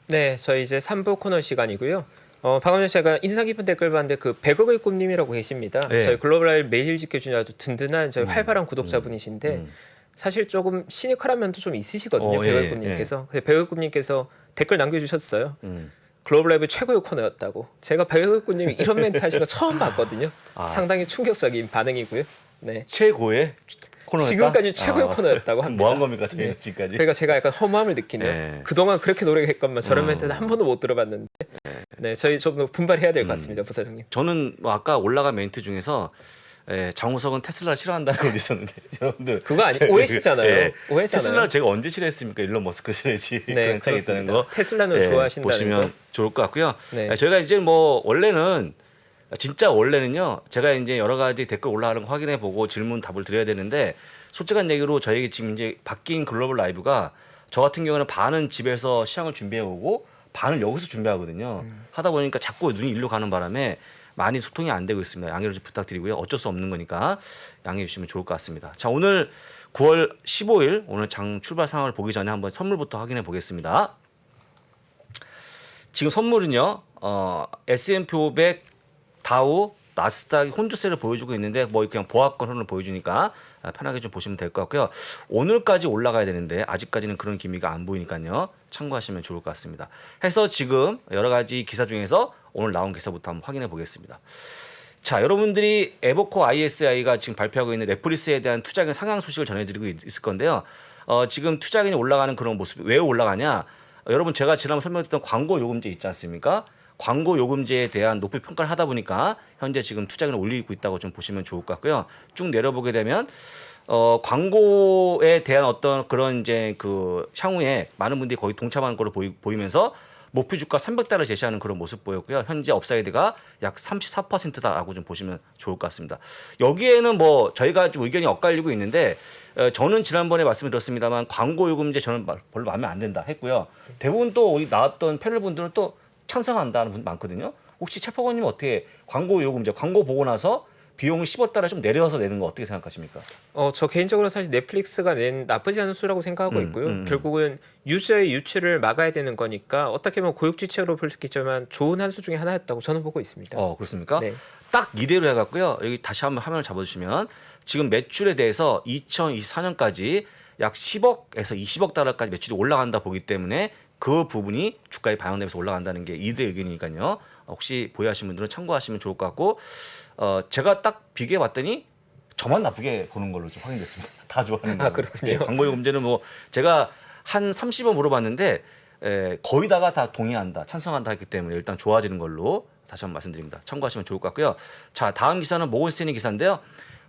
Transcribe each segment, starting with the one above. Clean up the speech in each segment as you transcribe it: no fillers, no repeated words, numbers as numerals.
네, 저희 이제 3부 코너 시간이고요. 방금 전에 제가 인상 깊은 댓글 봤는데 그 100억의 꿈님이라고 계십니다. 네. 저희 글로벌 매일 지켜주는 아주 든든한 저희 활발한 구독자분이신데 음. 사실 조금 시니컬한 면도 좀 있으시거든요. 예, 100억의 꿈님께서. 100억의 꿈님께서 댓글 남겨주셨어요. 음. 글로벌 라이브 최고의 코너였다고. 제가 100억의 꿈님이 이런 멘트 하신 거 처음 봤거든요. 아. 상당히 충격적인 반응이고요. 네. 최고의 코너였다? 지금까지 최고의 코너였다고 합니다. 뭐 한 겁니까 저희가 네. 지금까지? 그러니까 제가 약간 허무함을 느끼네요. 네. 그동안 그렇게 노력했건만 저런 멘트는 한 번도 못 들어봤는데 네, 저희 좀 더 분발해야 될 것 같습니다. 부사장님. 저는 뭐 아까 올라간 멘트 중에서 장우석은 테슬라를 싫어한다는 걸 있었는데 여러분들 그거 아니 오해시잖아요. 오해잖아요. 테슬라를 제가 언제 싫어했습니까? 일론 머스크 싫어했지. 네, 그런 차이 있다는 그렇습니다. 거 테슬라는 좋아하신다는 보시면 거. 좋을 것 같고요. 네. 저희가 이제 뭐 원래는 진짜 원래는요. 제가 이제 여러 가지 댓글 올라가는 거 확인해 보고 질문 답을 드려야 되는데 솔직한 얘기로 저희 지금 이제 바뀐 글로벌 라이브가 저 같은 경우는 반은 집에서 시향을 준비해 오고 반을 여기서 준비하거든요. 하다 보니까 자꾸 눈이 일로 가는 바람에 많이 소통이 안 되고 있습니다. 양해를 좀 부탁드리고요. 어쩔 수 없는 거니까 양해해 주시면 좋을 것 같습니다. 자, 오늘 9월 15일 오늘 장 출발 상황을 보기 전에 한번 선물부터 확인해 보겠습니다. 지금 선물은요. S&P 500, 다우, 나스닥이 혼조세를 보여주고 있는데 뭐 그냥 보합권 흐름을 보여주니까 편하게 좀 보시면 될 것 같고요. 오늘까지 올라가야 되는데 아직까지는 그런 기미가 안 보이니까요. 참고하시면 좋을 것 같습니다. 해서 지금 여러 가지 기사 중에서 오늘 나온 기사부터 한번 확인해 보겠습니다. 자, 여러분들이 에버코 ISI가 지금 발표하고 있는 넷플릭스에 대한 투자금 상향 소식을 전해드리고 있을 건데요. 지금 투자금이 올라가는 그런 모습 왜 올라가냐? 여러분 제가 지난번 설명드렸던 광고 요금제 있지 않습니까? 광고 요금제에 대한 높이 평가를 하다 보니까 현재 지금 투자금을 올리고 있다고 좀 보시면 좋을 것 같고요. 쭉 내려보게 되면 광고에 대한 어떤 그런 이제 그 향후에 많은 분들이 거의 동참하는 걸로 보이면서 목표 주가 300달러 제시하는 그런 모습 보였고요. 현재 업사이드가 약 34%다라고 좀 보시면 좋을 것 같습니다. 여기에는 뭐 저희가 좀 의견이 엇갈리고 있는데 저는 지난번에 말씀을 드렸습니다만 광고 요금제 저는 별로 마음에 안 든다 했고요. 대부분 또 나왔던 패널 분들은 또 찬성한다는 분 많거든요. 혹시 최포건님 어떻게 광고 요금제 광고 보고 나서 비용을 10억달러 좀 내려서 내는 거 어떻게 생각하십니까? 저 개인적으로 사실 넷플릭스가 낸 나쁘지 않은 수라고 생각하고 있고요. 결국은 유저의 유출을 막아야 되는 거니까 어떻게 보면 고육지책으로 볼 수 있겠지만 좋은 한 수 중에 하나였다고 저는 보고 있습니다. 그렇습니까? 네. 딱 이대로 해갖고요. 여기 다시 한번 화면을 잡아주시면 지금 매출에 대해서 2024년까지 약 10억에서 20억 달러까지 매출이 올라간다 보기 때문에 그 부분이 주가에 반영되면서 올라간다는 게 이들의 의견이니까요. 혹시 보유하신 분들은 참고하시면 좋을 것 같고 제가 딱 비교해 봤더니 저만 나쁘게 보는 걸로 좀 확인됐습니다. 다 좋아하는 거. 그렇군요. 광고 요금제는 뭐 제가 한 30원 물어봤는데 거의 다가 다 동의한다, 찬성한다 했기 때문에 일단 좋아지는 걸로 다시 한번 말씀드립니다. 참고하시면 좋을 것 같고요. 자, 다음 기사는 모건 스탠리 기사인데요.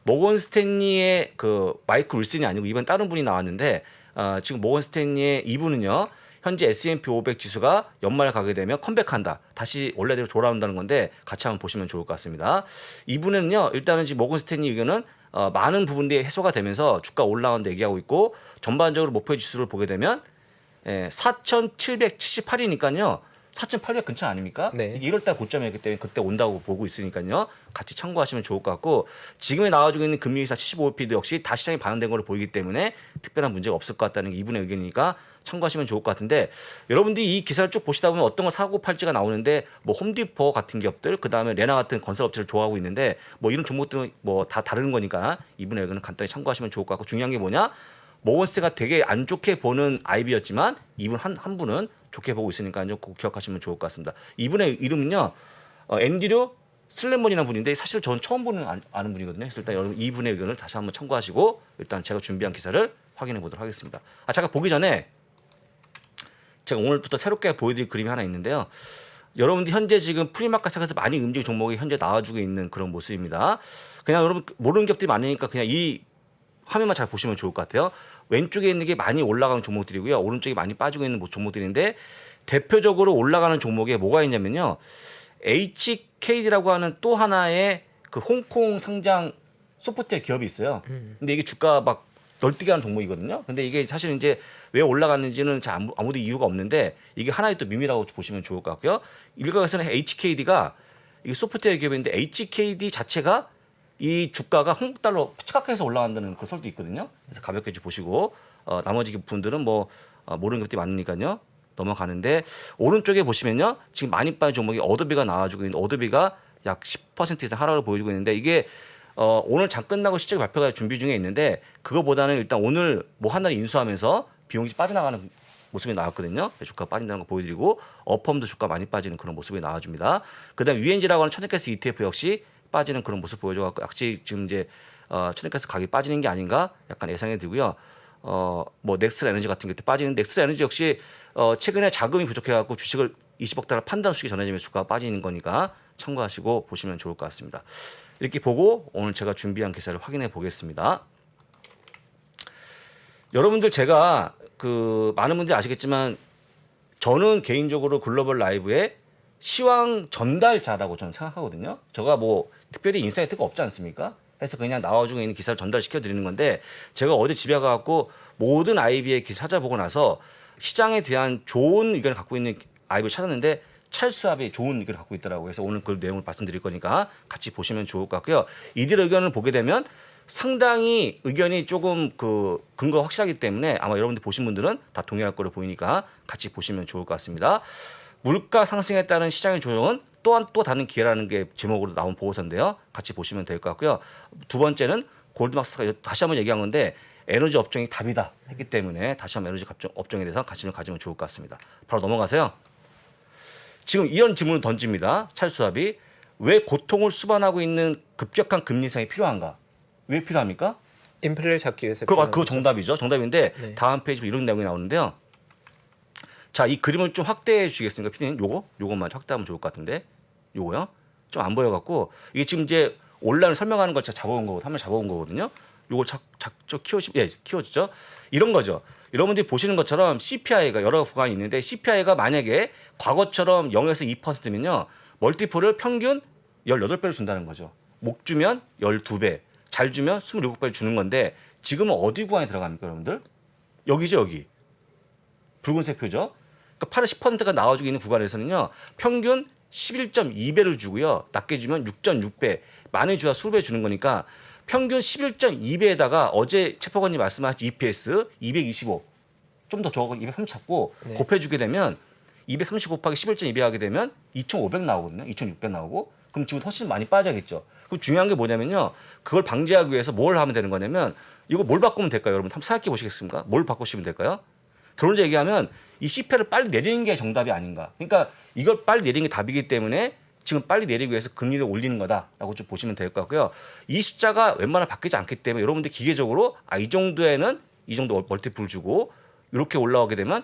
모건 스탠리의 그 마이클 윌슨이 아니고 이번 다른 분이 나왔는데 지금 모건 스탠리의 이분은요. 현재 S&P 500 지수가 연말 가게 되면 컴백한다. 다시 원래대로 돌아온다는 건데 같이 한번 보시면 좋을 것 같습니다. 이분은요. 일단은 지금 모건 스탠리 의견은 많은 부분들이 해소가 되면서 주가 올라간다 얘기하고 있고 전반적으로 목표 지수를 보게 되면 4,778이니까요. 4,800 근처 아닙니까? 네. 이게 1월달 고점이었기 때문에 그때 온다고 보고 있으니까요. 같이 참고하시면 좋을 것 같고 지금에 나와주고 있는 금리기사 75p도 역시 다 시장에 반영된 걸로 보이기 때문에 특별한 문제가 없을 것 같다는 게 이분의 의견이니까 참고하시면 좋을 것 같은데 여러분들이 이 기사를 쭉 보시다 보면 어떤 걸 사고 팔지가 나오는데 뭐 홈디포 같은 기업들 그다음에 레나 같은 건설업체를 좋아하고 있는데 뭐 이런 종목들은 뭐 다 다른 거니까 이분의 의견은 간단히 참고하시면 좋을 것 같고 중요한 게 뭐냐 모건스탠리가 되게 안 좋게 보는 IB였지만 이분 한 분은 좋게 보고 있으니까요. 꼭 기억하시면 좋을 것 같습니다. 이분의 이름은요. 앤드류 슬래먼이라는 분인데 사실 저는 처음 아는 분이거든요. 그래서 일단 여러분 이분의 의견을 다시 한번 참고하시고 일단 제가 준비한 기사를 확인해 보도록 하겠습니다. 잠깐 보기 전에 제가 오늘부터 새롭게 보여드릴 그림이 하나 있는데요. 여러분들 현재 지금 프리마켓에서 많이 움직이는 종목이 현재 나와주고 있는 그런 모습입니다. 그냥 여러분 모르는 기업들이 많으니까 그냥 이 화면만 잘 보시면 좋을 것 같아요. 왼쪽에 있는 게 많이 올라가는 종목들이고요. 오른쪽에 많이 빠지고 있는 종목들인데 대표적으로 올라가는 종목에 뭐가 있냐면요. HKD라고 하는 또 하나의 그 홍콩 상장 소프트웨어 기업이 있어요. 근데 이게 주가 막 널뛰게 하는 종목이거든요. 근데 이게 사실 이제 왜 올라갔는지는 잘 아무도 이유가 없는데 이게 하나의 또 묘미라고 보시면 좋을 것 같고요. 일각에서는 HKD가 이게 소프트웨어 기업인데 HKD 자체가 이 주가가 한국 달러 착각해서 올라간다는 그런 설도 있거든요. 그래서 가볍게 좀 보시고 나머지 분들은 뭐 모르는 것들이 많으니까요. 넘어가는데 오른쪽에 보시면요. 지금 많이 빠진 종목이 어도비가 나와주고 있는데 어도비가 약 10% 이상 하락을 보여주고 있는데 이게 오늘 장 끝나고 실적 발표가 준비 중에 있는데 그거보다는 일단 오늘 뭐 하나를 인수하면서 비용이 빠져나가는 모습이 나왔거든요. 주가가 빠진다는 거 보여드리고 어펌도 주가 많이 빠지는 그런 모습이 나와줍니다. 그다음 UNG라고 하는 천연가스 ETF 역시 빠지는 그런 모습 보여줘갖고 역시 지금 이제 천연가스 가격이 빠지는 게 아닌가 약간 예상이 들고요. 뭐 넥스트 에너지 같은 게 빠지는 넥스트 에너지 역시 최근에 자금이 부족해갖고 주식을 20억 달러 판단 수익이 전해지면 주가가 빠지는 거니까 참고하시고 보시면 좋을 것 같습니다. 이렇게 보고 오늘 제가 준비한 기사를 확인해 보겠습니다. 여러분들 제가 많은 분들이 아시겠지만 저는 개인적으로 글로벌 라이브의 시황 전달자라고 저는 생각하거든요. 제가 뭐 특별히 인사이트가 없지 않습니까? 해서 그냥 나와주고 있는 기사를 전달시켜 드리는 건데 제가 어디 집에 가갖고 모든 아이비의 기사 찾아보고 나서 시장에 대한 좋은 의견을 갖고 있는 아이비를 찾았는데 찰수압이 좋은 의견을 갖고 있더라고요. 그래서 오늘 그 내용을 말씀드릴 거니까 같이 보시면 좋을 것 같고요. 이들의 의견을 보게 되면 상당히 의견이 조금 근거가 확실하기 때문에 아마 여러분들 보신 분들은 다 동의할 거로 보이니까 같이 보시면 좋을 것 같습니다. 물가 상승에 따른 시장의 조정은 또한 또 다른 기회라는 게 제목으로 나온 보고서인데요. 같이 보시면 될 것 같고요. 두 번째는 골드막스가 다시 한번 얘기한 건데 에너지 업종이 답이다 했기 때문에 다시 한번 에너지 업종에 대해서 관심을 가지면 좋을 것 같습니다. 바로 넘어가세요. 지금 이런 질문을 던집니다. 찰수압이 왜 고통을 수반하고 있는 급격한 금리 인상이 필요한가? 왜 필요합니까? 인플레를 잡기 위해서. 그거 정답이죠. 정답인데 네. 다음 페이지 이런 내용이 나오는데요. 자, 이 그림을 좀 확대해 주시겠습니까, 피디님? 요것만 확대하면 좋을 것 같은데, 요거요? 좀 안 보여갖고 이게 지금 이제 온라인 설명하는 걸 제가 잡아온 거고, 화면 잡아온 거거든요. 요걸 키워주죠. 이런 거죠. 여러분들이 보시는 것처럼 CPI가 여러 구간이 있는데 CPI가 만약에 과거처럼 0에서 2%면요, 멀티플을 평균 18배를 준다는 거죠. 못 주면 12배, 잘 주면 27배를 주는 건데 지금은 어디 구간에 들어갑니까, 여러분들? 여기죠, 여기. 붉은색 표죠. 그러니까 10%가 나와주고 있는 구간에서는요, 평균 11.2배를 주고요, 낮게 주면 6.6배, 많이 주야 20배 주는 거니까 평균 11.2배에다가 어제 최포관님 말씀하신 EPS 225, 좀 더 적어 230 잡고 네. 곱해주게 되면 230 곱하기 11.2배 하게 되면 2,500 나오거든요. 2,600 나오고 그럼 지금 훨씬 많이 빠져야겠죠. 그 중요한 게 뭐냐면요, 그걸 방지하기 위해서 뭘 하면 되는 거냐면 이거 뭘 바꾸면 될까요, 여러분? 한번 생각해 보시겠습니까? 뭘 바꾸시면 될까요? 결론적으로 얘기하면 이 CPI를 빨리 내리는 게 정답이 아닌가. 그러니까 이걸 빨리 내리는 게 답이기 때문에 지금 빨리 내리기 위해서 금리를 올리는 거다라고 좀 보시면 될 것 같고요. 이 숫자가 웬만하면 바뀌지 않기 때문에 여러분들 기계적으로 이 정도에는 이 정도 멀티플 주고 이렇게 올라오게 되면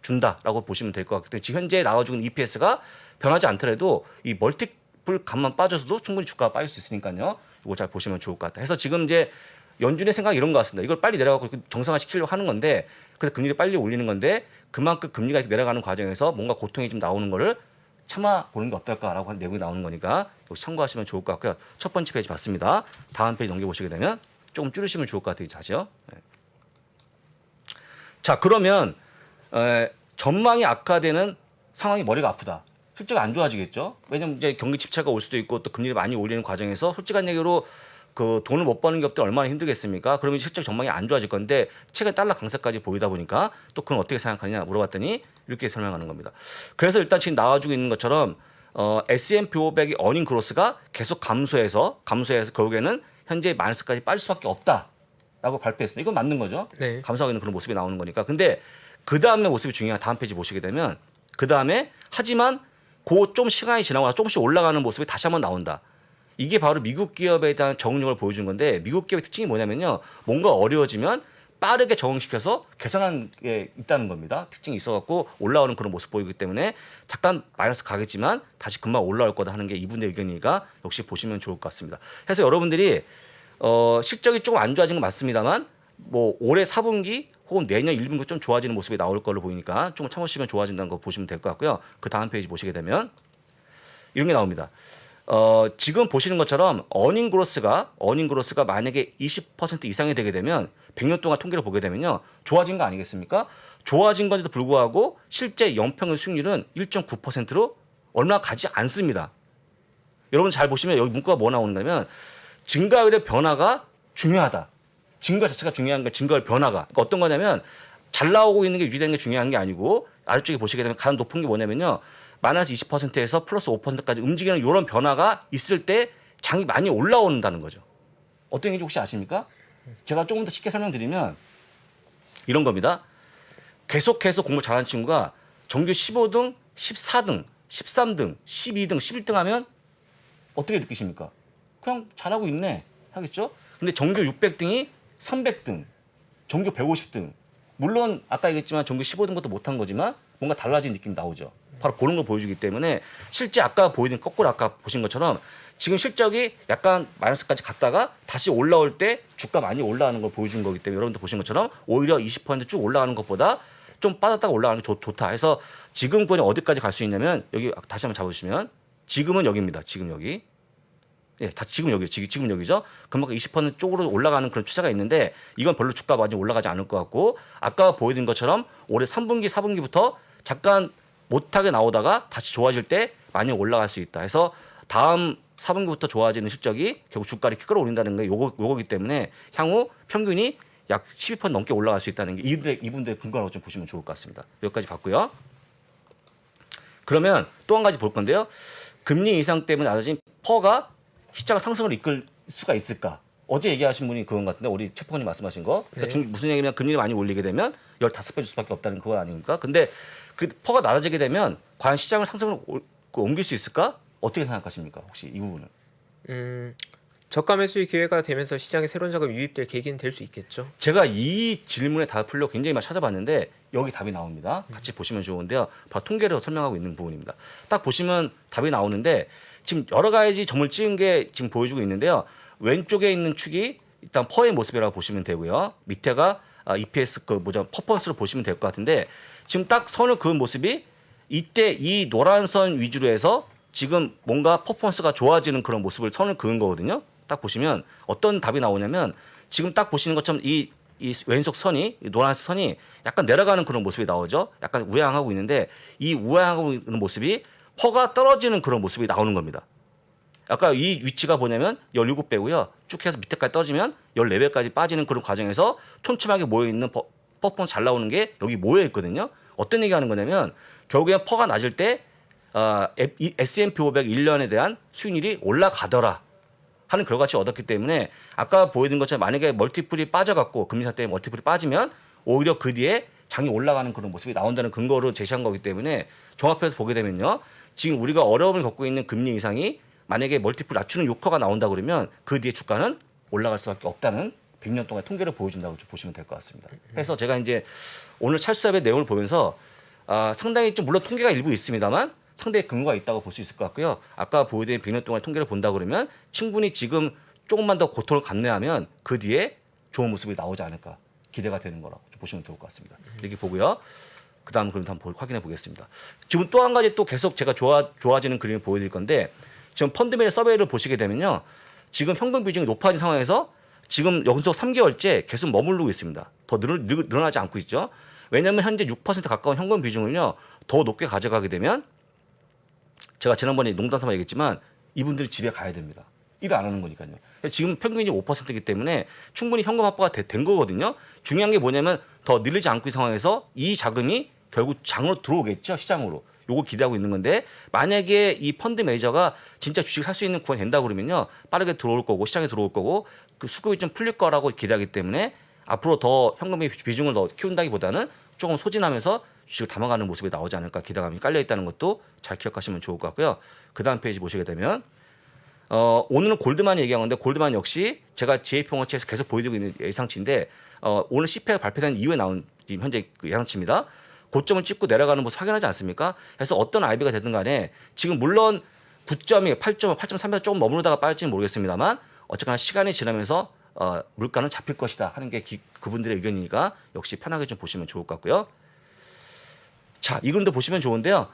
준다라고 보시면 될 것 같기 때문에 지금 현재 나와주고 있는 EPS가 변하지 않더라도 이 멀티플 값만 빠져서도 충분히 주가가 빠질 수 있으니까요. 이거 잘 보시면 좋을 것 같아요. 그래서 지금 이제 연준의 생각이 이런 것 같습니다. 이걸 빨리 내려가고 정상화시키려고 하는 건데 그래서 금리를 빨리 올리는 건데 그만큼 금리가 이렇게 내려가는 과정에서 뭔가 고통이 좀 나오는 거를 참아보는 게 어떨까라고 하는 내용이 나오는 거니까 역시 참고하시면 좋을 것 같고요. 첫 번째 페이지 봤습니다. 다음 페이지 넘겨보시게 되면 조금 줄이시면 좋을 것 같아요. 자시요. 네. 자, 그러면 전망이 악화되는 상황이 머리가 아프다. 실제가 안 좋아지겠죠. 왜냐면 이제 경기 침체가 올 수도 있고 또 금리를 많이 올리는 과정에서 솔직한 얘기로 돈을 못 버는 기업들 얼마나 힘들겠습니까? 그러면 실적 전망이 안 좋아질 건데 최근 달러 강세까지 보이다 보니까 또 그건 어떻게 생각하느냐 물어봤더니 이렇게 설명하는 겁니다. 그래서 일단 지금 나와주고 있는 것처럼 S&P 500의 어닝 그로스가 계속 감소해서 결국에는 현재 마이너스까지 빠질 수밖에 없다라고 발표했습니다. 이건 맞는 거죠. 네. 감소하고 있는 그런 모습이 나오는 거니까. 근데 그 다음에 모습이 중요한 다음 페이지 보시게 되면 그 다음에 하지만 좀 시간이 지나고 조금씩 올라가는 모습이 다시 한번 나온다. 이게 바로 미국 기업에 대한 적응력을 보여주는 건데 미국 기업의 특징이 뭐냐면요, 뭔가 어려워지면 빠르게 적응시켜서 개선하는 게 있다는 겁니다. 특징이 있어갖고 올라오는 그런 모습 보이기 때문에 잠깐 마이너스 가겠지만 다시 금방 올라올 거다 하는 게 이분의 의견이니까 역시 보시면 좋을 것 같습니다. 그래서 여러분들이 실적이 조금 안 좋아진 건 맞습니다만 뭐 올해 4분기 혹은 내년 1분기 좀 좋아지는 모습이 나올 걸로 보이니까 좀 참으시면 좋아진다는 거 보시면 될 것 같고요. 그 다음 페이지 보시게 되면 이런 게 나옵니다. 지금 보시는 것처럼 어닝 그로스가 만약에 20% 이상이 되게 되면 100년 동안 통계를 보게 되면요, 좋아진 거 아니겠습니까? 좋아진 건데도 불구하고 실제 연평균 수익률은 1.9%로 얼마 가지 않습니다. 여러분 잘 보시면 여기 문구가 뭐 나오는가면 증가율의 변화가 중요하다. 증가 자체가 중요한 게 증가율 변화가. 그러니까 어떤 거냐면 잘 나오고 있는 게 유지되는 게 중요한 게 아니고 아래쪽에 보시게 되면 가장 높은 게 뭐냐면요. 마이너스 20%에서 플러스 5%까지 움직이는 이런 변화가 있을 때 장이 많이 올라온다는 거죠. 어떤 얘기인지 혹시 아십니까? 제가 조금 더 쉽게 설명드리면 이런 겁니다. 계속해서 공부 잘하는 친구가 정규 15등, 14등, 13등, 12등, 11등 하면 어떻게 느끼십니까? 그냥 잘하고 있네 하겠죠? 근데 정규 600등이 300등, 정규 150등. 물론 아까 얘기했지만 정규 15등 것도 못한 거지만 뭔가 달라진 느낌이 나오죠. 바로 그런 걸 보여주기 때문에 실제 아까 보이는 거꾸로 아까 보신 것처럼 지금 실적이 약간 마이너스까지 갔다가 다시 올라올 때 주가 많이 올라가는 걸 보여준 거기 때문에 여러분들 보신 것처럼 오히려 20%쭉 올라가는 것보다 좀 빠졌다가 올라가는 게 좋다. 해서 지금 구간이 어디까지 갈 수 있냐면 여기 다시 한번 잡으시면 지금은 여기입니다. 지금 여기. 예, 다 지금 여기 지금 여기죠. 그만큼 20% 쪽으로 올라가는 그런 추세가 있는데 이건 별로 주가 많이 올라가지 않을 것 같고 아까 보여드린 것처럼 올해 3분기, 4분기부터 잠깐 못하게 나오다가 다시 좋아질 때 많이 올라갈 수 있다. 해서 다음 4분기부터 좋아지는 실적이 결국 주가를 이렇게 끌어올린다는 게 요거기 때문에 향후 평균이 약 12% 넘게 올라갈 수 있다는 게 이분들의 근거라고 좀 보시면 좋을 것 같습니다. 여기까지 봤고요. 그러면 또 한 가지 볼 건데요. 금리 인상 때문에 낮아진 퍼가 시장 상승을 이끌 수가 있을까? 어제 얘기하신 분이 그건 같은데 우리 최평원님 말씀하신 거. 그러니까 네. 무슨 얘기냐면 금리를 많이 올리게 되면 15배 줄 수밖에 없다는 그거 아닙니까? 근데 그 퍼가 낮아지게 되면 과연 시장을 상승으로 옮길 수 있을까? 어떻게 생각하십니까? 혹시 이 부분은? 저가 매수의 기회가 되면서 시장에 새로운 자금이 유입될 계기는 될 수 있겠죠. 제가 이 질문에 답을 풀려고 굉장히 많이 찾아봤는데 여기 답이 나옵니다. 같이 보시면 좋은데요. 바로 통계로 설명하고 있는 부분입니다. 딱 보시면 답이 나오는데 지금 여러 가지 점을 찍은 게 지금 보여주고 있는데요. 왼쪽에 있는 축이 일단 퍼의 모습이라고 보시면 되고요. 밑에가 EPS 퍼포먼스로 보시면 될 것 같은데 지금 딱 선을 그은 모습이 이때 이 노란 선 위주로 해서 지금 뭔가 퍼포먼스가 좋아지는 그런 모습을 선을 그은 거거든요. 딱 보시면 어떤 답이 나오냐면 지금 딱 보시는 것처럼 이 왼쪽 선이 이 노란색 선이 약간 내려가는 그런 모습이 나오죠. 약간 우양하고 있는데 이 우양하고 있는 모습이 퍼가 떨어지는 그런 모습이 나오는 겁니다. 아까 이 위치가 뭐냐면 17배고요. 쭉 해서 밑에까지 떨어지면 14배까지 빠지는 그런 과정에서 촘촘하게 모여있는 퍼포먼스 잘 나오는 게 여기 모여있거든요. 어떤 얘기하는 거냐면 결국엔 퍼가 낮을 때 S&P 500 1년에 대한 수익률이 올라가더라 하는 결과치 얻었기 때문에 아까 보여드린 것처럼 만약에 멀티플이 빠져갖고 금리사 때문에 멀티플이 빠지면 오히려 그 뒤에 장이 올라가는 그런 모습이 나온다는 근거로 제시한 거기 때문에 종합해서 보게 되면요. 지금 우리가 어려움을 겪고 있는 금리 인상이 만약에 멀티플 낮추는 효과가 나온다 그러면 그 뒤에 주가는 올라갈 수밖에 없다는 100년 동안 통계를 보여준다고 좀 보시면 될 것 같습니다. 그래서 제가 이제 오늘 찰수합의 내용을 보면서 상당히 좀 물론 통계가 일부 있습니다만 상당히 근거가 있다고 볼 수 있을 것 같고요. 아까 보여드린 100년 동안 통계를 본다 그러면 충분히 지금 조금만 더 고통을 감내하면 그 뒤에 좋은 모습이 나오지 않을까 기대가 되는 거라고 좀 보시면 좋을 것 같습니다. 이렇게 보고요. 그다음 그림 한번 확인해 보겠습니다. 지금 또 한 가지 또 계속 제가 좋아지는 그림을 보여드릴 건데 지금 펀드매니저 서베이를 보시게 되면요. 지금 현금 비중이 높아진 상황에서 지금 연속 3개월째 계속 머무르고 있습니다. 더 늘어나지 않고 있죠. 왜냐하면 현재 6% 가까운 현금 비중을요. 더 높게 가져가게 되면 제가 지난번에 농담삼아 얘기했지만 이분들이 집에 가야 됩니다. 일을 안 하는 거니까요. 지금 평균이 5%이기 때문에 충분히 현금 확보가 된 거거든요. 중요한 게 뭐냐면 더 늘리지 않고 있는 상황에서 이 자금이 결국 장으로 들어오겠죠. 시장으로. 요거 기대하고 있는 건데 만약에 이 펀드 매니저가 진짜 주식 살 수 있는 구간이 된다 그러면요. 빠르게 들어올 거고 시장에 들어올 거고 그 수급이 좀 풀릴 거라고 기대하기 때문에 앞으로 더 현금의 비중을 더 키운다기보다는 조금 소진하면서 주식을 담아가는 모습이 나오지 않을까 기대감이 깔려 있다는 것도 잘 기억하시면 좋을 것 같고요. 그다음 페이지 보시게 되면 오늘은 골드만이 얘기한 건데 골드만 역시 제가 JP모건체에서 계속 보여드리고 있는 예상치인데 오늘 CPI가 발표된 이후에 나온 지금 현재 그 예상치입니다. 고점을 찍고 내려가는 모습 확인하지 않습니까? 그래서 어떤 IB가 되든 간에 지금 물론 9점이 8점, 8.3에서 조금 머무르다가 빠질지는 모르겠습니다만 어쨌거나 시간이 지나면서 물가는 잡힐 것이다 하는 게 그분들의 의견이니까 역시 편하게 좀 보시면 좋을 것 같고요. 자, 이 그림도 보시면 좋은데요.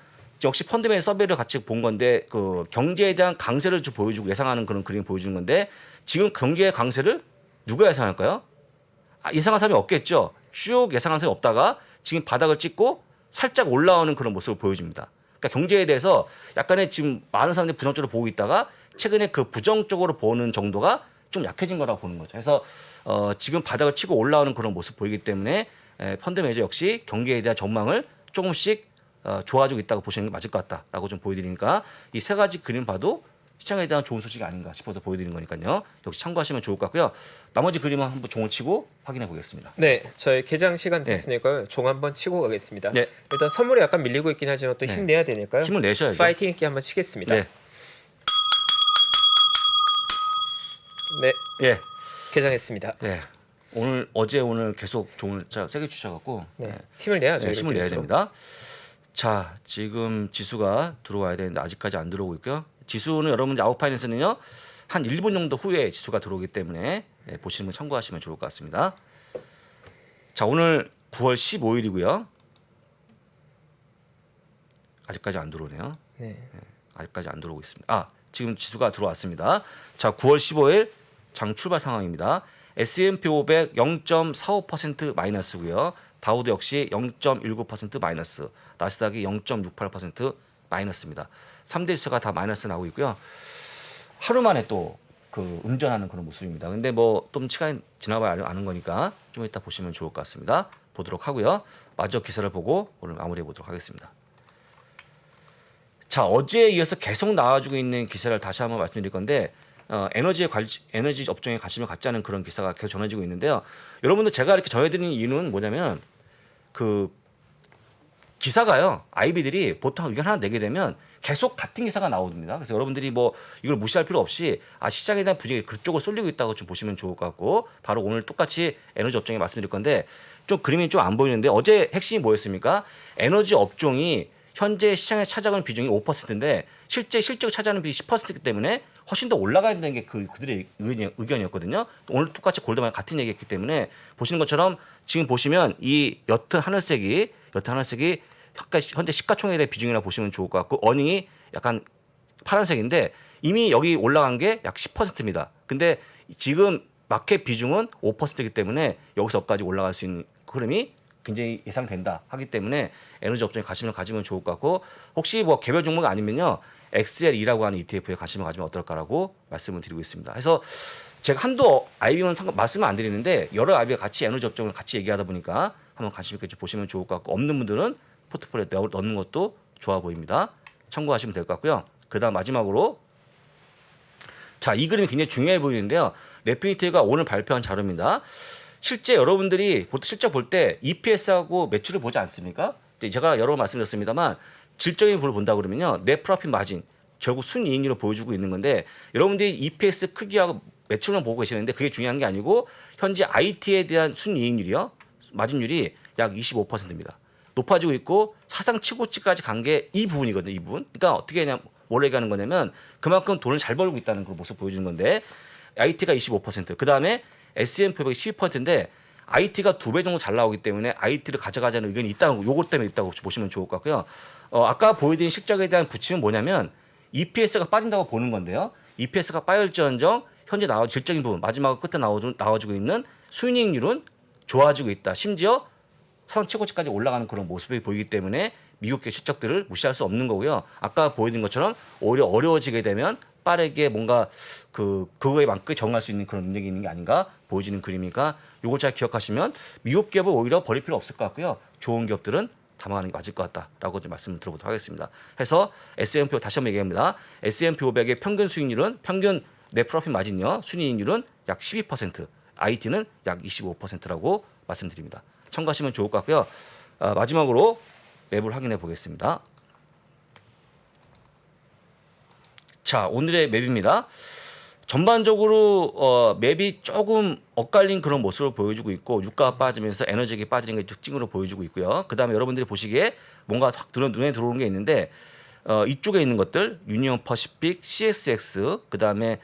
역시 펀드매니저 서베이를 같이 본 건데 그 경제에 대한 강세를 좀 보여주고 예상하는 그런 그림 보여주는 건데 지금 경기의 강세를 누가 예상할까요? 예상한 사람이 없겠죠. 쭉 예상한 사람이 없다가 지금 바닥을 찍고 살짝 올라오는 그런 모습을 보여줍니다. 그러니까 경제에 대해서 약간의 지금 많은 사람들이 부정적으로 보고 있다가 최근에 그 부정적으로 보는 정도가 좀 약해진 거라고 보는 거죠. 그래서 지금 바닥을 치고 올라오는 그런 모습 보이기 때문에 펀드 매니저 역시 경기에 대한 전망을 조금씩 좋아지고 있다고 보시는 게 맞을 것 같다라고 좀 보여드리니까 이 세 가지 그림 봐도 시장에 대한 좋은 소식이 아닌가 싶어서 보여드리는 거니까요. 역시 참고하시면 좋을 것 같고요. 나머지 그림은 한번 종을 치고 확인해 보겠습니다. 네, 저희 개장 시간 됐으니까요. 종 한번 치고 가겠습니다. 네. 일단 선물이 약간 밀리고 있긴 하지만 또 힘내야 되니까요. 힘을 내셔야죠. 파이팅 있게 한번 치겠습니다. 네. 네, 예. 개장했습니다. 네. 오늘 계속 종을 세게 주셔갖고 네, 힘을 내야죠. 네, 힘을 내야 이렇게 됩니다. 자, 지금 지수가 들어와야 되는데 아직까지 안 들어오고 있고요. 지수는 여러분들 아웃파이낸스는요 한 1분 정도 후에 지수가 들어오기 때문에 보시는 분 참고하시면 좋을 것 같습니다. 자, 오늘 9월 15일이고요. 아직까지 안 들어오네요. 네. 아직까지 안 들어오고 있습니다. 지금 지수가 들어왔습니다. 자, 9월 15일 장 출발 상황입니다. S&P 500 0.45% 마이너스고요. 다우도 역시 0.19% 마이너스, 나스닥이 0.68% 마이너스입니다. 3대 지수가 다 마이너스 나오고 있고요. 하루 만에 또 그 음전하는 그런 모습입니다. 근데 뭐 좀 시간이 지나봐야 아는 거니까 좀 이따 보시면 좋을 것 같습니다. 보도록 하고요. 마지막 기사를 보고 오늘 마무리해 보도록 하겠습니다. 자, 어제에 이어서 계속 나와주고 있는 기사를 다시 한번 말씀드릴 건데 에너지 업종에 관심을 갖지 않은 그런 기사가 계속 전해지고 있는데요. 여러분들 제가 이렇게 전해드리는 이유는 뭐냐면 그 기사가요. IB들이 보통 의견 하나 내게 되면 계속 같은 기사가 나옵니다. 그래서 여러분들이 뭐 이걸 무시할 필요 없이 시장에 대한 분위기 그쪽으로 쏠리고 있다고 좀 보시면 좋을 것 같고 바로 오늘 똑같이 에너지 업종에 말씀드릴 건데 좀 그림이 좀 안 보이는데 어제 핵심이 뭐였습니까? 에너지 업종이 현재 시장에 차지하는 비중이 5%인데 실제 실적을 차지하는 비중이 10%이기 때문에 훨씬 더 올라가야 되는 게 그들의 의견이었거든요. 오늘 똑같이 골드만 같은 얘기했기 때문에 보시는 것처럼 지금 보시면 이 옅은 하늘색이 현재 시가총액의 비중이라 보시면 좋을 것 같고 어닝이 약간 파란색인데 이미 여기 올라간 게 약 10%입니다. 근데 지금 마켓 비중은 5%이기 때문에 여기서까지 올라갈 수 있는 흐름이 굉장히 예상된다 하기 때문에 에너지 업종에 관심을 가지면 좋을 것 같고 혹시 뭐 개별 종목 아니면요 XLE라고 하는 ETF에 관심을 가지면 어떨까라고 말씀을 드리고 있습니다. 그래서 제가 한두 IB만 말씀을 안 드리는데 여러 IB가 같이 에너지 업종을 같이 얘기하다 보니까 한번 관심 있게 좀 보시면 좋을 것 같고 없는 분들은 포트폴리오에 넣는 것도 좋아 보입니다. 참고하시면 될 것 같고요. 그다음 마지막으로 자, 이 그림이 굉장히 중요해 보이는데요. 레피니티가 오늘 발표한 자료입니다. 실제 여러분들이 보통 실적 볼 때 EPS하고 매출을 보지 않습니까? 제가 여러 번 말씀드렸습니다만 질적인 부분을 본다 그러면요. 넷 프로핏 마진 결국 순이익률을 보여주고 있는 건데 여러분들이 EPS 크기하고 매출만 보고 계시는데 그게 중요한 게 아니고 현재 IT에 대한 순이익률이요. 마진율이 약 25%입니다. 높아지고 있고 사상 최고치까지 간 게 이 부분이거든요. 이 부분. 그러니까 어떻게 하냐, 뭘 얘기하는 거냐면 그만큼 돈을 잘 벌고 있다는 그런 모습 보여주는 건데 IT가 25%, 그 다음에 S&P 500이 12%인데 IT가 2배 정도 잘 나오기 때문에 IT를 가져가자는 의견이 있다는 거, 요것 때문에 있다고 보시면 좋을 것 같고요. 아까 보여드린 실적에 대한 부침은 뭐냐면 EPS가 빠진다고 보는 건데요. EPS가 빠질지언정 현재 질적인 부분 마지막 끝에 나와주고 있는 수익률은 좋아지고 있다. 심지어 사상 최고치까지 올라가는 그런 모습이 보이기 때문에 미국계 실적들을 무시할 수 없는 거고요. 아까 보여드린 것처럼 오히려 어려워지게 되면 빠르게 뭔가 그거에 맞게 적응할 수 있는 그런 능력이 있는 게 아닌가 보여지는 그림이니까 이걸 잘 기억하시면 미국 기업을 오히려 버릴 필요 없을 것 같고요. 좋은 기업들은 담아가는 게 맞을 것 같다라고 좀 말씀을 드려보도록 하겠습니다. 해서 S&P 다시 한번 얘기합니다. S&P 500의 평균 수익률은 평균 넷 프로핏 마진요. 순이익률은 약 12%, IT는 약 25%라고 말씀드립니다. 참고하시면 좋을 것 같고요. 마지막으로 맵을 확인해 보겠습니다. 자, 오늘의 맵입니다. 전반적으로 맵이 조금 엇갈린 그런 모습을 보여주고 있고 유가가 빠지면서 에너지가 빠지는 게 특징으로 보여주고 있고요. 그다음에 여러분들이 보시기에 뭔가 확 눈에 들어오는 게 있는데 이쪽에 있는 것들 유니온 퍼시픽, CSX 그다음에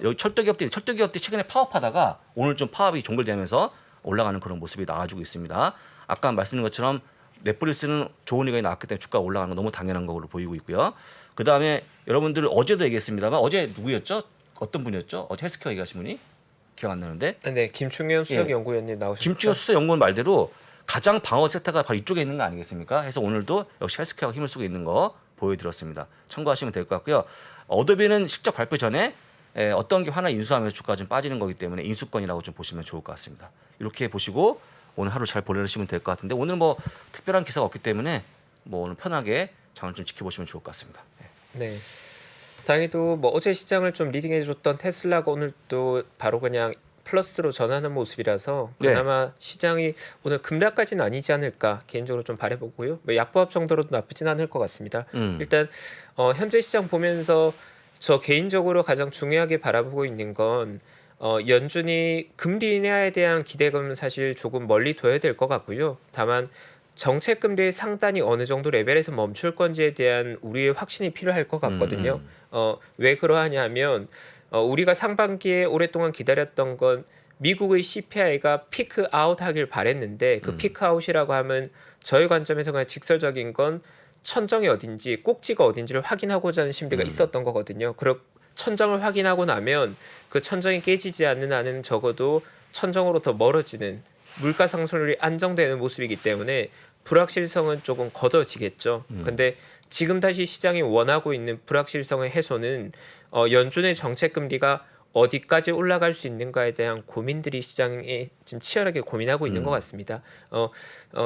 여기 철도 기업들이 최근에 파업하다가 오늘 좀 파업이 종결되면서 올라가는 그런 모습이 나와주고 있습니다. 아까 말씀드린 것처럼 넷플릭스는 좋은 의견이 나왔기 때문에 주가가 올라가는 건 너무 당연한 거로 보이고 있고요. 그다음에 여러분들 어제도 얘기했습니다만 어제 누구였죠? 어떤 분이었죠? 어제 헬스케어 얘기하신 분이 기억 안 나는데. 네, 김충현 수석연구위원님 나오셨죠. 김충현 수석연구원 말대로 가장 방어 섹터가 바로 이쪽에 있는 거 아니겠습니까? 해서 오늘도 역시 헬스케어가 힘을 쓰고 있는 거 보여드렸습니다. 참고하시면 될 것 같고요. 어도비는 실적 발표 전에 어떤 게 하나 인수하면서 주가가 좀 빠지는 거기 때문에 인수권이라고 좀 보시면 좋을 것 같습니다. 이렇게 보시고 오늘 하루 잘 보내시면 될 것 같은데 오늘 뭐 특별한 기사가 없기 때문에 뭐 오늘 편하게 장을 좀 지켜보시면 좋을 것 같습니다. 네. 다행히도 뭐 어제 시장을 좀 리딩해줬던 테슬라가 오늘 또 바로 그냥 플러스로 전하는 모습이라서 네. 그나마 시장이 오늘 급락까지는 아니지 않을까 개인적으로 좀 바라보고요. 뭐 약보합 정도로도 나쁘진 않을 것 같습니다. 일단 현재 시장 보면서 저 개인적으로 가장 중요하게 바라보고 있는 건 연준이 금리 인하에 대한 기대감은 사실 조금 멀리 둬야 될 것 같고요. 다만 정책 금리의 상단이 어느 정도 레벨에서 멈출 건지에 대한 우리의 확신이 필요할 것 같거든요. 왜 그러하냐면 우리가 상반기에 오랫동안 기다렸던 건 미국의 CPI가 피크 아웃 하길 바랬는데 그 피크 아웃이라고 하면 저희 관점에서 그냥 직설적인 건 천정이 어딘지 꼭지가 어딘지를 확인하고자 하는 심리가 있었던 거거든요. 그리고 천정을 확인하고 나면 그 천정이 깨지지 않는 한은 적어도 천정으로 더 멀어지는 물가 상승률이 안정되는 모습이기 때문에 불확실성은 조금 걷어지겠죠. 근데 지금 다시 시장이 원하고 있는 불확실성의 해소는 연준의 정책 금리가 어디까지 올라갈 수 있는가에 대한 고민들이 시장에 지금 치열하게 고민하고 있는 것 같습니다.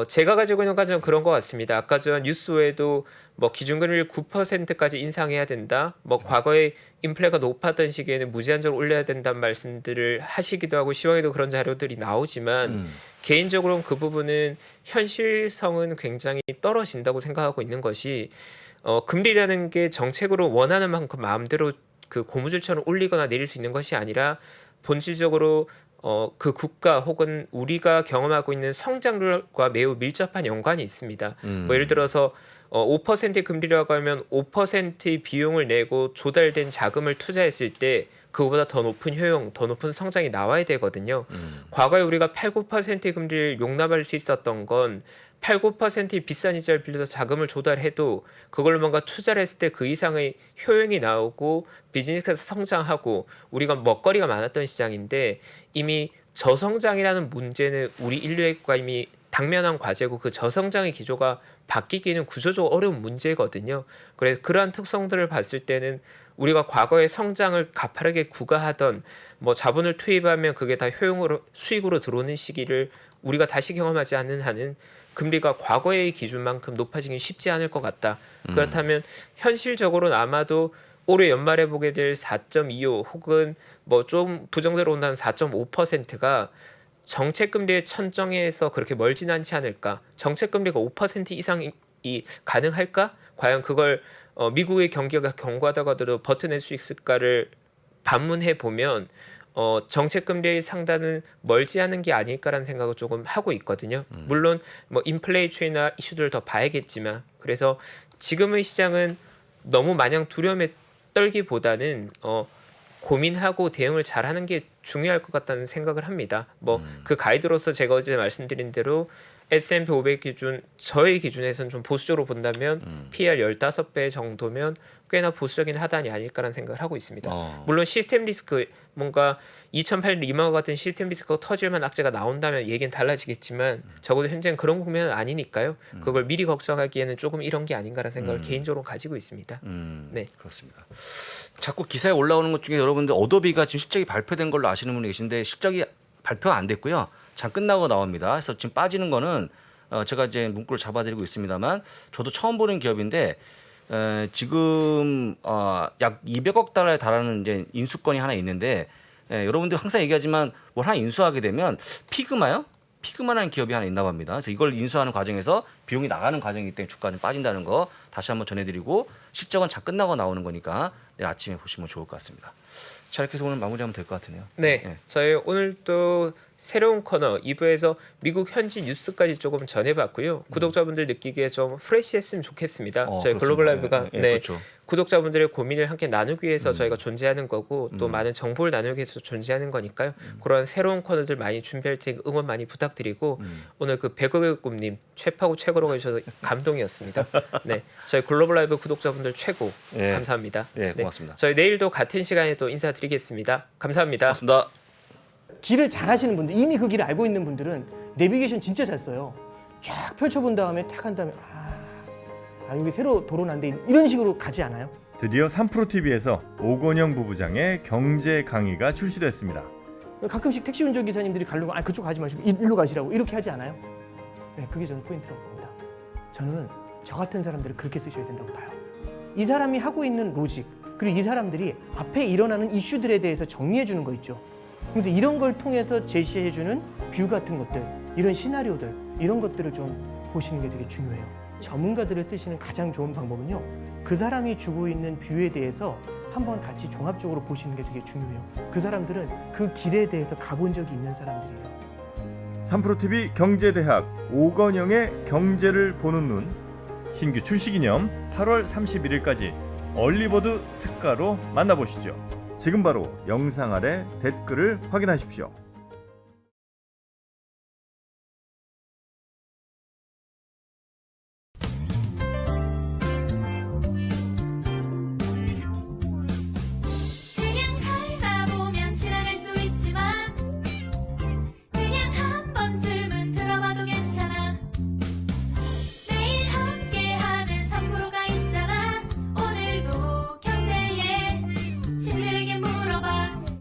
제가 가지고 있는 가정은 그런 것 같습니다. 아까 전 뉴스 외에도 뭐 기준금리를 9%까지 인상해야 된다. 뭐 과거에 인플레가 높았던 시기에는 무제한적으로 올려야 된다는 말씀들을 하시기도 하고 시황에도 그런 자료들이 나오지만 개인적으로는 그 부분은 현실성은 굉장히 떨어진다고 생각하고 있는 것이 금리라는 게 정책으로 원하는 만큼 마음대로 그 고무줄처럼 올리거나 내릴 수 있는 것이 아니라 본질적으로 그 국가 혹은 우리가 경험하고 있는 성장률과 매우 밀접한 연관이 있습니다. 뭐 예를 들어서 5%의 금리라고 하면 5%의 비용을 내고 조달된 자금을 투자했을 때 그거보다 더 높은 효용, 더 높은 성장이 나와야 되거든요. 과거에 우리가 8, 9%의 금리를 용납할 수 있었던 건 8, 9%의 비싼 이자를 빌려서 자금을 조달해도 그걸 뭔가 투자를 했을 때 그 이상의 효용이 나오고 비즈니스가 성장하고 우리가 먹거리가 많았던 시장인데 이미 저성장이라는 문제는 우리 인류가 이미 당면한 과제고 그 저성장의 기조가 바뀌기는 구조적으로 어려운 문제거든요. 그래서 그러한 특성들을 봤을 때는 우리가 과거의 성장을 가파르게 구가하던 뭐 자본을 투입하면 그게 다 효용으로 수익으로 들어오는 시기를 우리가 다시 경험하지 않는 한은 금리가 과거의 기준만큼 높아지긴 쉽지 않을 것 같다. 그렇다면 현실적으로는 아마도 올해 연말에 보게 될 4.25 혹은 뭐 좀 부정적으로 온다면 4.5%가 정책금리의 천정에서 그렇게 멀진 않지 않을까. 정책금리가 5% 이상이 가능할까? 과연 그걸 미국의 경기가 견고하다고 하더라도 버텨낼 수 있을까를 반문해 보면 정책금리의 상단은 멀지 않은 게 아닐까라는 생각을 조금 하고 있거든요. 물론 뭐 인플레이 추이나 이슈들을 더 봐야겠지만 그래서 지금의 시장은 너무 마냥 두려움에 떨기보다는 고민하고 대응을 잘하는 게 중요할 것 같다는 생각을 합니다. 뭐 그 가이드로서 제가 어제 말씀드린 대로 S&P 500 기준 저의 기준에서는 좀 보수적으로 본다면 PER 15배 정도면 꽤나 보수적인 하단이 아닐까라는 생각을 하고 있습니다. 물론 시스템 리스크 뭔가 2008년 리먼과 같은 시스템 리스크가 터질 만한 악재가 나온다면 얘기는 달라지겠지만 적어도 현재는 그런 국면은 아니니까요. 그걸 미리 걱정하기에는 조금 이런 게 아닌가라는 생각을 개인적으로 가지고 있습니다. 네, 그렇습니다. 자꾸 기사에 올라오는 것 중에 여러분들 어도비가 지금 실적이 발표된 걸로 아시는 분이 계신데 실적이 발표가 안 됐고요. 장 끝나고 나옵니다. 그래서 지금 빠지는 거는 제가 이제 문구를 잡아드리고 있습니다만 저도 처음 보는 기업인데 지금 약 200억 달러에 달하는 이제 인수권이 하나 있는데 여러분들 항상 얘기하지만 뭘 하나 인수하게 되면 피그마라는 기업이 하나 있나 봅니다. 그래서 이걸 인수하는 과정에서 비용이 나가는 과정이기 때문에 주가는 빠진다는 거 다시 한번 전해드리고 실적은 장 끝나고 나오는 거니까 내일 아침에 보시면 좋을 것 같습니다. 자, 이렇게 해서 오늘 마무리하면 될 것 같으네요. 네, 저희 오늘 또 새로운 코너 2부에서 미국 현지 뉴스까지 조금 전해봤고요. 구독자분들 느끼기에 좀 프레시했으면 좋겠습니다. 저희 글로벌 라이브가 그렇죠. 구독자분들의 고민을 함께 나누기 위해서 저희가 존재하는 거고 또 많은 정보를 나누기 위해서 존재하는 거니까요. 그런 새로운 코너들 많이 준비할 테니 응원 많이 부탁드리고 오늘 그 백억의 꿈님 최파고 최고로 해주셔서 감동이었습니다. 네, 저희 글로벌 라이브 구독자분들 최고 감사합니다. 네, 고맙습니다. 저희 내일도 같은 시간에 또 인사드리겠습니다. 감사합니다. 고맙습니다. 길을 잘 하시는 분들, 이미 그 길을 알고 있는 분들은 내비게이션 진짜 잘 써요. 쫙 펼쳐본 다음에 탁 한 다음에 여기 새로 도로 난데 이런 식으로 가지 않아요? 드디어 3프로TV에서 오건영 부부장의 경제 강의가 출시됐습니다. 가끔씩 택시 운전기사님들이 가려고 그쪽 가지 마시고 일로 가시라고 이렇게 하지 않아요? 네, 그게 저는 포인트라고 봅니다. 저는 저 같은 사람들을 그렇게 쓰셔야 된다고 봐요. 이 사람이 하고 있는 로직, 그리고 이 사람들이 앞에 일어나는 이슈들에 대해서 정리해 주는 거 있죠. 그래서 이런 걸 통해서 제시해 주는 뷰 같은 것들, 이런 시나리오들, 이런 것들을 좀 보시는 게 되게 중요해요. 전문가들을 쓰시는 가장 좋은 방법은요, 그 사람이 주고 있는 뷰에 대해서 한번 같이 종합적으로 보시는 게 되게 중요해요. 그 사람들은 그 길에 대해서 가본 적이 있는 사람들이에요. 3프로TV 경제대학 오건영의 경제를 보는 눈 신규 출시 기념 8월 31일까지 얼리버드 특가로 만나보시죠. 지금 바로 영상 아래 댓글을 확인하십시오.